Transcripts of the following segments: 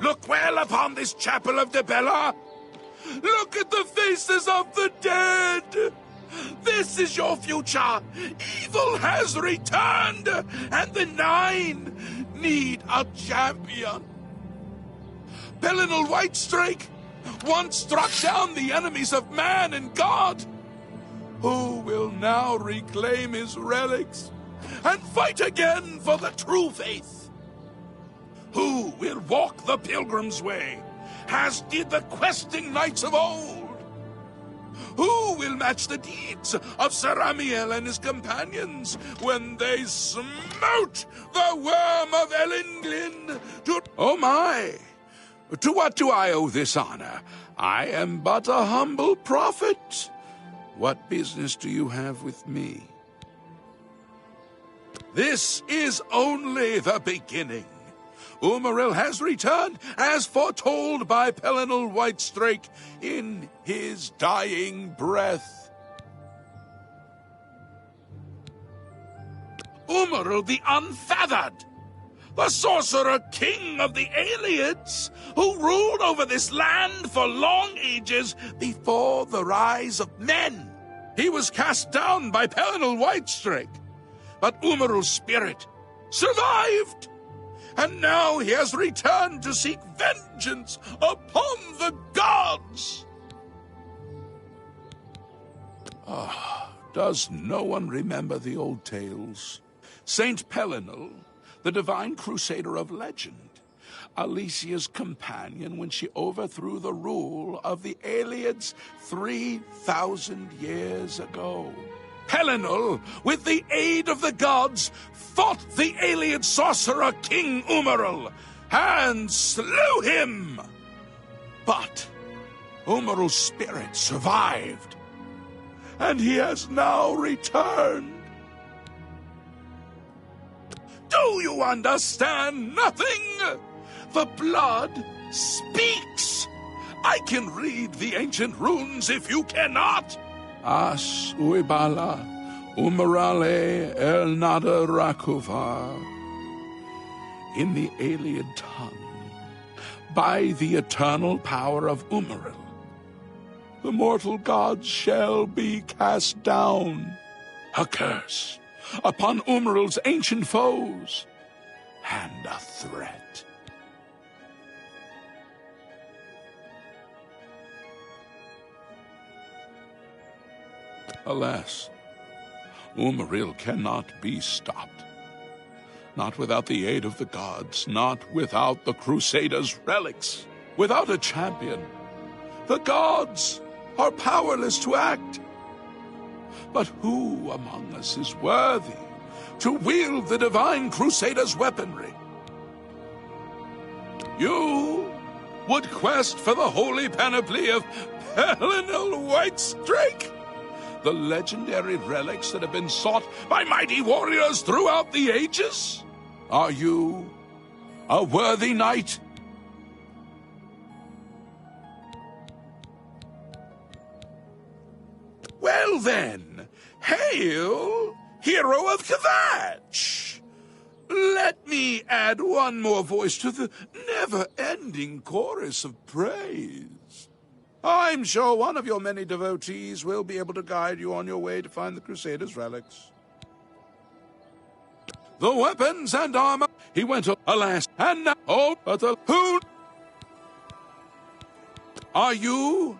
Look well upon this chapel of Dibella. Look at the faces of the dead. This is your future. Evil has returned, and the Nine need a champion. Pelinal Whitestrake once struck down the enemies of man and God. Who will now reclaim his relics and fight again for the true faith? Who will walk the pilgrim's way, as did the questing knights of old? Who will match the deeds of Sir Amiel and his companions when they smote the worm of Elendil to... Oh my! To what do I owe this honor? I am but a humble prophet. What business do you have with me? This is only the beginning. Umaril has returned, as foretold by Pelinal Whitestrake in his dying breath. Umaril the Unfeathered, the sorcerer king of the Aelids, who ruled over this land for long ages before the rise of men. He was cast down by Pelinal Whitestrake, but Umaril's spirit survived. And now he has returned to seek vengeance upon the gods. Does no one remember the old tales? Saint Pelinal, the divine crusader of legend, Alicia's companion when she overthrew the rule of the Aelids 3,000 years ago. Pelinal, with the aid of the gods, fought the Aeliad sorcerer King Umaril and slew him. But Umaril's spirit survived, and he has now returned. Do you understand nothing? The blood speaks. I can read the ancient runes if you cannot. As uibala, umarale el nada rakuva. In the Aeliad tongue, by the eternal power of Umaril, the mortal gods shall be cast down. A curse upon Umaril's ancient foes, and a threat. Alas, Umaril cannot be stopped. Not without the aid of the gods, not without the Crusaders' relics. Without a champion, the gods are powerless to act. But who among us is worthy to wield the divine Crusaders' weaponry? You would quest for the holy panoply of Pelinal Whitestrake? The legendary relics that have been sought by mighty warriors throughout the ages? Are you a worthy knight? Well then, hail, hero of Kvatch! Let me add one more voice to the never-ending chorus of praise. I'm sure one of your many devotees will be able to guide you on your way to find the Crusaders' relics. The weapons and armor, he went, alas, and now, oh, but who are you?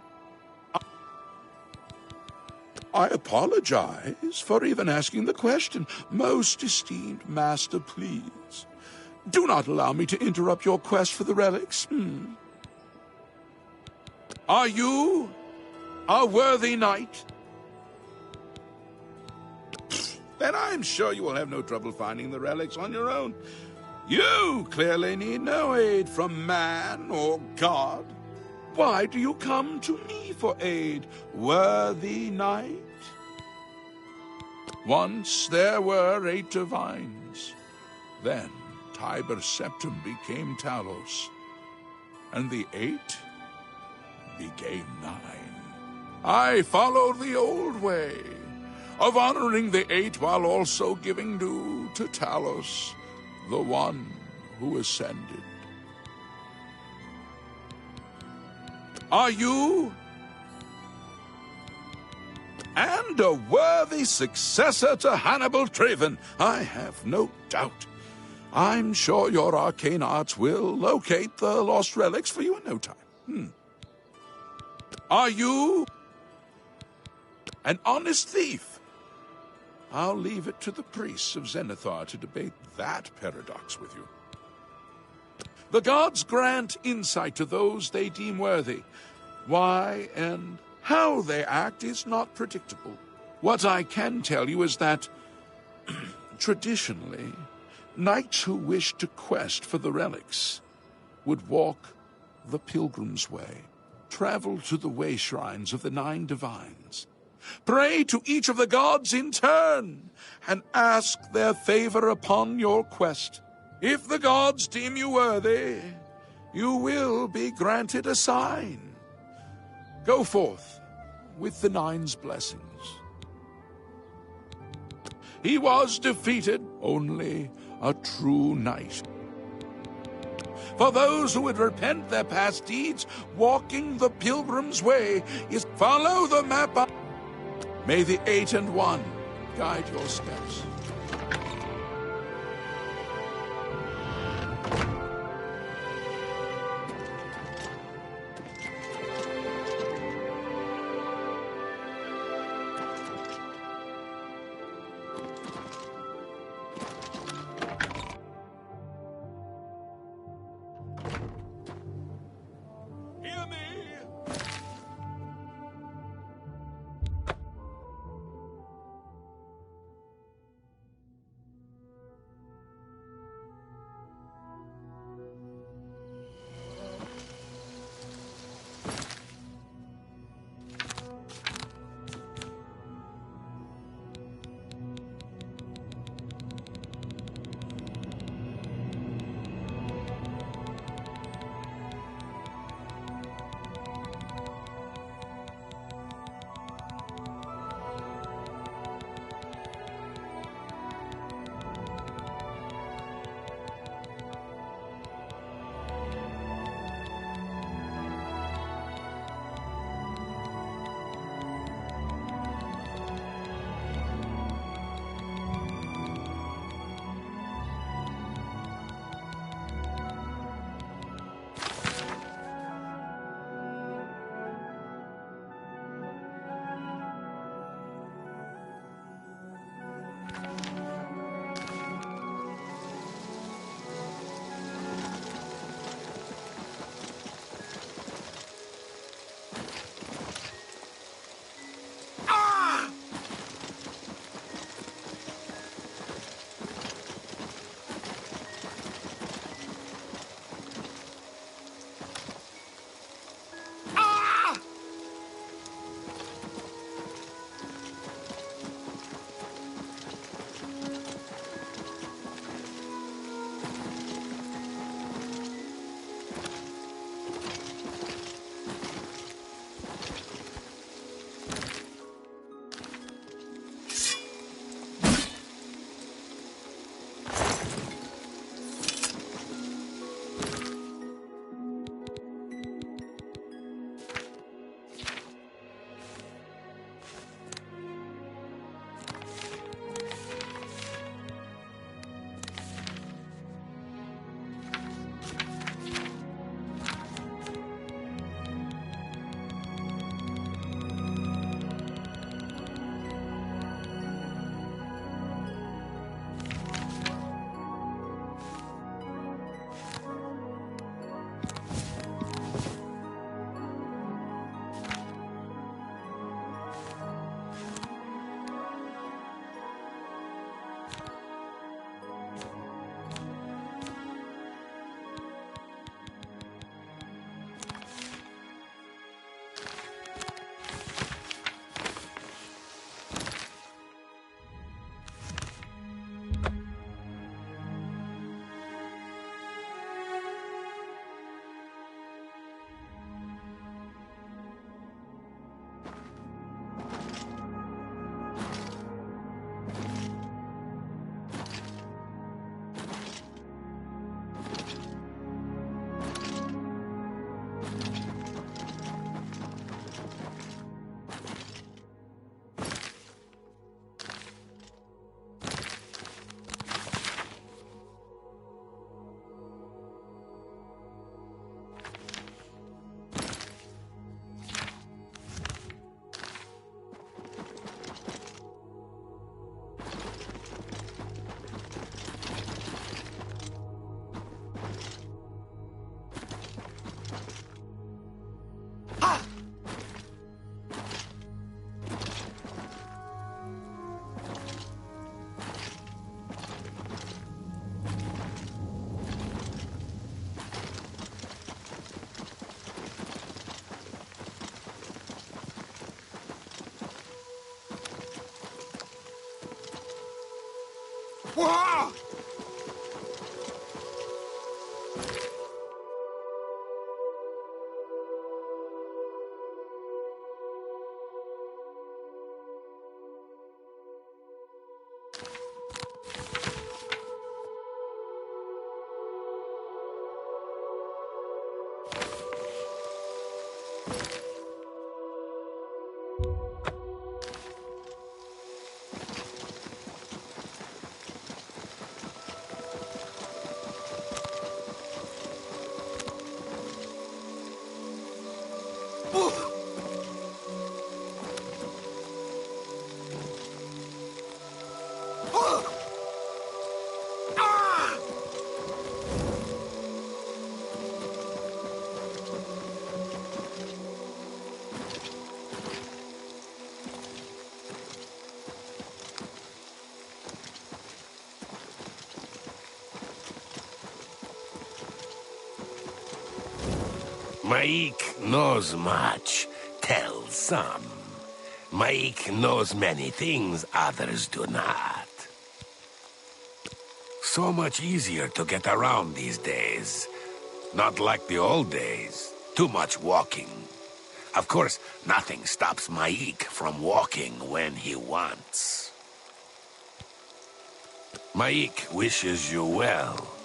I apologize for even asking the question. Most esteemed master, please, do not allow me to interrupt your quest for the relics. Are you a worthy knight? Then I'm sure you will have no trouble finding the relics on your own. You clearly need no aid from man or God. Why do you come to me for aid, worthy knight? Once there were 8 divines. Then Tiber Septim became Talos, and the 8 became 9. I followed the old way of honoring the 8 while also giving due to Talos, the one who ascended. Are you? And a worthy successor to Hannibal Traven, I have no doubt. I'm sure your arcane arts will locate the lost relics for you in no time. Are you an honest thief? I'll leave it to the priests of Zenithar to debate that paradox with you. The gods grant insight to those they deem worthy. Why and how they act is not predictable. What I can tell you is that, traditionally, knights who wished to quest for the relics would walk the pilgrim's way, travel to the way shrines of the 9 divines, pray to each of the gods in turn, and ask their favor upon your quest. If the gods deem you worthy, you will be granted a sign. Go forth with the 9's blessings. He was defeated, only a true knight. For those who would repent their past deeds, walking the pilgrim's way is follow the map up. May the 8 and 1 guide your steps. Whoa! Maik knows much, tells some. Maik knows many things others do not. So much easier to get around these days. Not like the old days. Too much walking. Of course, nothing stops Maik from walking when he wants. Maik wishes you well.